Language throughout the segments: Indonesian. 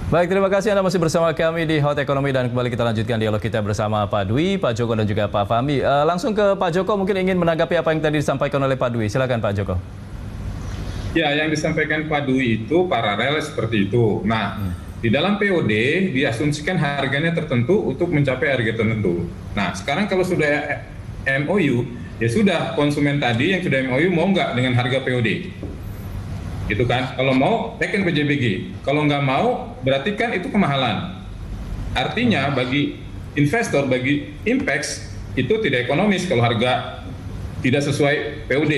Baik, terima kasih Anda masih bersama kami di Hot Ekonomi dan kembali kita lanjutkan dialog kita bersama Pak Dwi, Pak Joko dan juga Pak Fahmi. Langsung ke Pak Joko, mungkin ingin menanggapi apa yang tadi disampaikan oleh Pak Dwi. Silakan Pak Joko. Ya, yang disampaikan Pak Dwi itu paralel seperti itu. Nah, di dalam POD diasumsikan harganya tertentu untuk mencapai harga tertentu. Nah, sekarang kalau sudah MOU, ya sudah konsumen tadi yang sudah MOU mau nggak dengan harga POD? Gitu kan? Kalau mau, tekan PJBG. Kalau nggak mau, berarti kan itu kemahalan. Artinya bagi investor, bagi Impex, itu tidak ekonomis kalau harga tidak sesuai POD,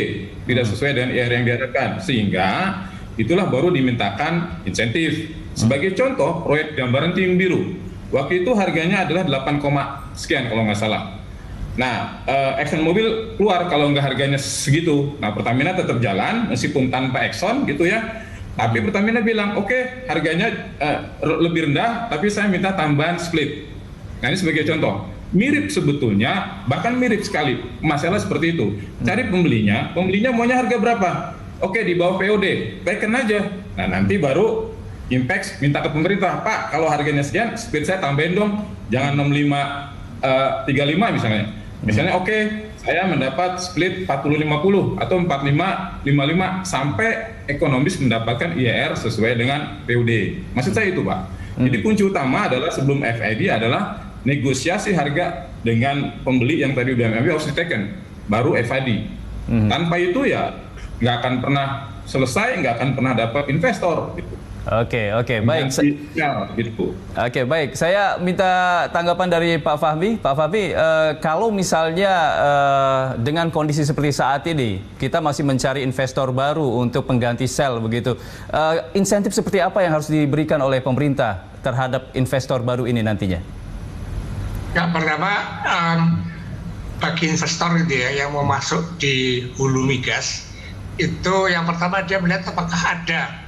tidak sesuai dengan IR yang diharapkan. Sehingga itulah baru dimintakan insentif. Sebagai contoh, proyek gambaran Tiung Biru. Waktu itu harganya adalah 8, sekian kalau nggak salah. Nah, Exxon Mobil keluar kalau nggak harganya segitu. Nah, Pertamina tetap jalan meskipun tanpa Exxon gitu ya. Tapi Pertamina bilang, oke, harganya lebih rendah, tapi saya minta tambahan split. Nah, ini sebagai contoh. Mirip sebetulnya, bahkan mirip sekali. Masalah seperti itu. Cari pembelinya maunya harga berapa? Oke, di bawah POD, tekan aja. Nah, nanti baru Impex minta ke pemerintah, Pak, kalau harganya sekian, split saya tambahin dong. Jangan 65, 35 misalnya. Misalnya oke, saya mendapat split 40-50 atau 45-55 sampai ekonomis mendapatkan IRR sesuai dengan PUD. Maksud saya itu, Pak. Jadi kunci utama adalah sebelum FID adalah negosiasi harga dengan pembeli yang tadi udah MOU harus diteken, baru FID. Tanpa itu ya nggak akan pernah selesai, nggak akan pernah dapat investor. Gitu. Oke, baik. Gitu. Oke, baik. Saya minta tanggapan dari Pak Fahmi. Pak Fahmi, kalau misalnya dengan kondisi seperti saat ini, kita masih mencari investor baru untuk pengganti sel begitu. Insentif seperti apa yang harus diberikan oleh pemerintah terhadap investor baru ini nantinya? Ya, pertama bagi investor itu ya yang mau masuk di hulu migas, itu yang pertama dia melihat apakah ada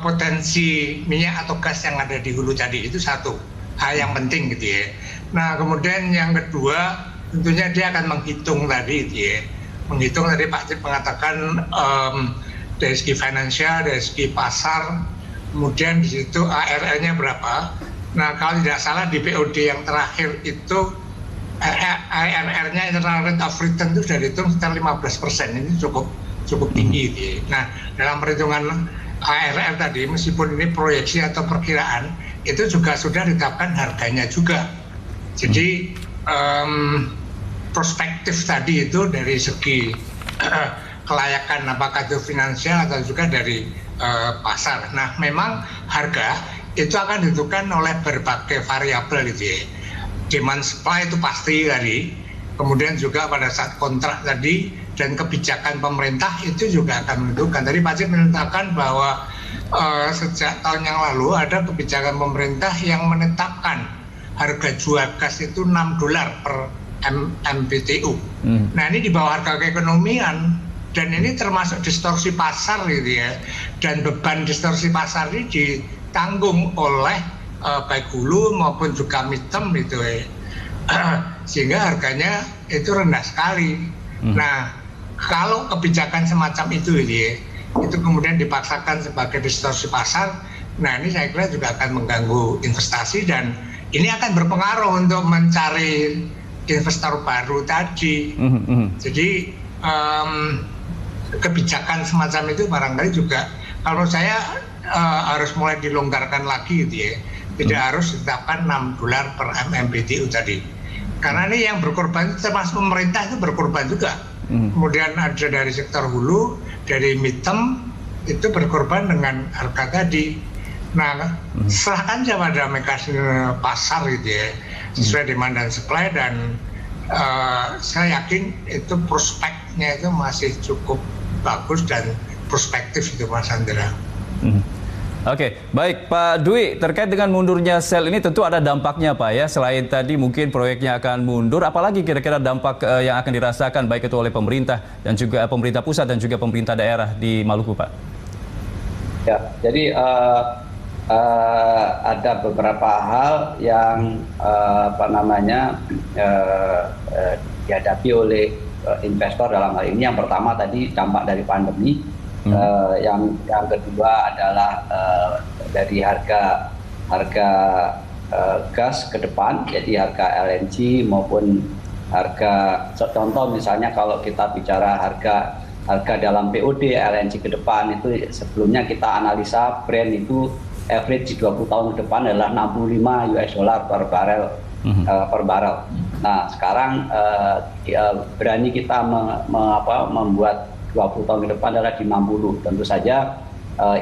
potensi minyak atau gas yang ada di hulu tadi. Itu satu hal yang penting gitu ya. Nah, kemudian yang kedua tentunya dia akan menghitung tadi gitu ya. Menghitung tadi Pak Cip mengatakan dari segi finansial, dari segi pasar, kemudian di situ ARR-nya berapa. Nah, kalau tidak salah di POD yang terakhir itu ARR-nya internal rate of return itu sudah dihitung sekitar 15%. Ini cukup tinggi gitu ya. Nah, dalam perhitungan ARR tadi, meskipun ini proyeksi atau perkiraan, itu juga sudah ditetapkan harganya juga. Jadi prospektif tadi itu dari segi kelayakan apakah itu finansial atau juga dari pasar. Nah, memang harga itu akan ditentukan oleh berbagai variabel gitu ya. Demand supply itu pasti tadi, kemudian juga pada saat kontrak tadi, dan kebijakan pemerintah itu juga akan menentukan. Tadi Pak Cip menentukan bahwa sejak tahun yang lalu ada kebijakan pemerintah yang menetapkan harga jual gas itu $6 per MMBTU. Nah, ini di bawah harga keekonomian, dan ini termasuk distorsi pasar gitu ya. Dan beban distorsi pasar ini ditanggung oleh baik hulu maupun juga midterm gitu ya. Sehingga harganya itu rendah sekali. Nah, kalau kebijakan semacam itu ya, itu kemudian dipaksakan sebagai distorsi pasar, nah ini saya kira juga akan mengganggu investasi, dan ini akan berpengaruh untuk mencari investor baru tadi. Jadi kebijakan semacam itu barangkali juga kalau saya harus mulai dilonggarkan lagi gitu ya. Tidak harus ditetapkan $6 per MMBTU tadi. Karena ini yang berkorban termasuk pemerintah itu berkorban juga. Kemudian ada dari sektor hulu, dari midterm itu berkorban dengan harga tadi. Nah, serahkan saja pada mekanisme pasar gitu ya, sesuai demand dan supply, dan saya yakin itu prospeknya itu masih cukup bagus dan prospektif itu, Mas Andra. Oke, baik Pak Dwi, terkait dengan mundurnya sel ini tentu ada dampaknya Pak ya. Selain tadi mungkin proyeknya akan mundur, apalagi kira-kira dampak yang akan dirasakan baik itu oleh pemerintah dan juga pemerintah pusat dan juga pemerintah daerah di Maluku, Pak? Ya, jadi ada beberapa hal yang dihadapi oleh investor dalam hal ini. Yang pertama tadi dampak dari pandemi. Yang kedua adalah dari harga gas ke depan, jadi harga LNG maupun harga, contoh misalnya kalau kita bicara harga dalam POD LNG ke depan itu sebelumnya kita analisa Brent itu average di 20 tahun ke depan adalah 65 US dollar per barel. Nah sekarang berani kita membuat 20 tahun ke depan adalah di 60. Tentu saja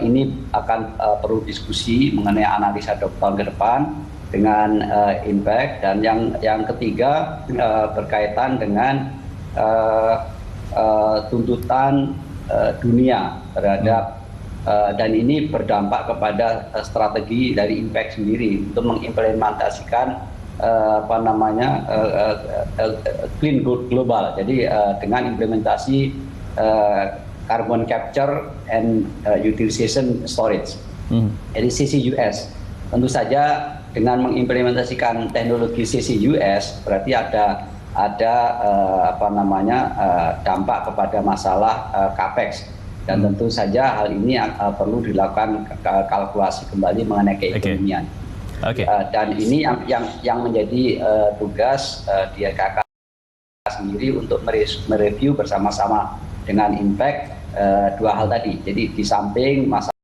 ini akan perlu diskusi mengenai analisa 20 tahun ke depan dengan impact, dan yang ketiga berkaitan dengan tuntutan dunia terhadap dan ini berdampak kepada strategi dari impact sendiri untuk mengimplementasikan clean growth global. Jadi dengan implementasi carbon capture and utilization storage, jadi CCUS. Tentu saja dengan mengimplementasikan teknologi CCUS berarti ada dampak kepada masalah capex, dan tentu saja hal ini perlu dilakukan kalkulasi kembali mengenai keekonomian. Dan ini yang menjadi tugas DKK sendiri untuk mereview bersama-sama dengan impact dua hal tadi. Jadi di samping masalah